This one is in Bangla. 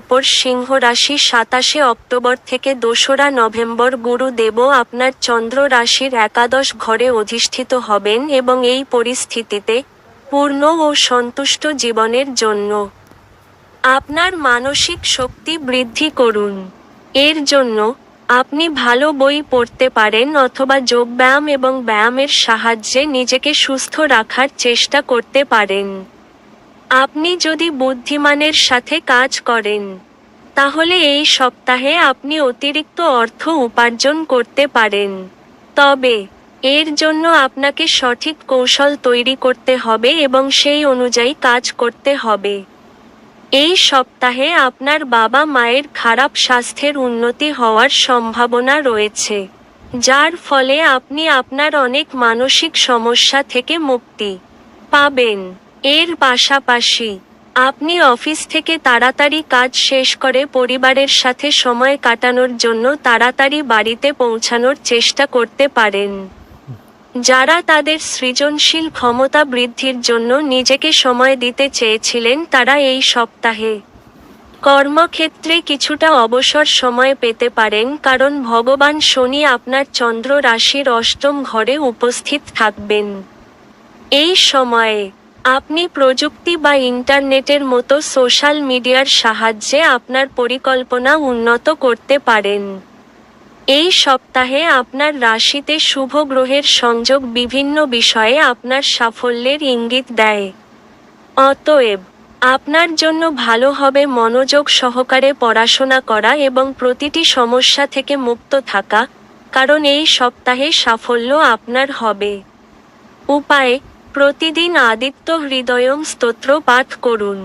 ওপর সিংহ রাশি 27 অক্টোবর থেকে 2রা নভেম্বর গুরুদেব আপনার চন্দ্র রাশির একাদশ ঘরে অধিষ্ঠিত হবেন এবং এই পরিস্থিতিতে পূর্ণ ও সন্তুষ্ট জীবনের জন্য আপনার মানসিক শক্তি বৃদ্ধি করুন। এর জন্য আপনি ভালো বই পড়তে পারেন অথবা যোগব্যায়াম এবং ব্যায়ামের সাহায্যে নিজেকে সুস্থ রাখার চেষ্টা করতে পারেন। আপনি যদি বুদ্ধিমানের সাথে কাজ করেন, তাহলে এই সপ্তাহে আপনি অতিরিক্ত অর্থ উপার্জন করতে পারেন। তবে এর জন্য আপনাকে সঠিক কৌশল তৈরি করতে হবে এবং সেই অনুযায়ী কাজ করতে হবে। এই সপ্তাহে আপনার বাবা মায়ের খারাপ স্বাস্থ্যের উন্নতি হওয়ার সম্ভাবনা রয়েছে, যার ফলে আপনি আপনার অনেক মানসিক সমস্যা থেকে মুক্তি পাবেন। এর পাশাপাশি আপনি অফিস থেকে তাড়াতাড়ি কাজ শেষ করে পরিবারের সাথে সময় কাটানোর জন্য তাড়াতাড়ি বাড়িতে পৌঁছানোর চেষ্টা করতে পারেন। যারা তাদের সৃজনশীল ক্ষমতা বৃদ্ধির জন্য নিজেকে সময় দিতে চেয়েছিলেন তারা এই সপ্তাহে কর্মক্ষেত্রে কিছুটা অবসর সময় পেতে পারেন, কারণ ভগবান শনি আপনার চন্দ্র রাশির অষ্টম ঘরে উপস্থিত থাকবেন। এই সময়ে আপনি প্রযুক্তি বা ইন্টারনেটের মতো সোশ্যাল মিডিয়ার সাহায্যে আপনার পরিকল্পনা উন্নত করতে পারেন। এই সপ্তাহে আপনার রাশিতে শুভ গ্রহের সংযোগ বিভিন্ন বিষয়ে আপনার সাফল্যের ইঙ্গিত দেয়। অতএব আপনার জন্য ভালো হবে মনোযোগ সহকারে পড়াশোনা করা এবং প্রতিটি সমস্যা থেকে মুক্ত থাকা, কারণ এই সপ্তাহে সাফল্য আপনার হবে। উপায়: প্রতিদিন আদিত্য হৃদয়ম স্তোত্র পাঠ করুন।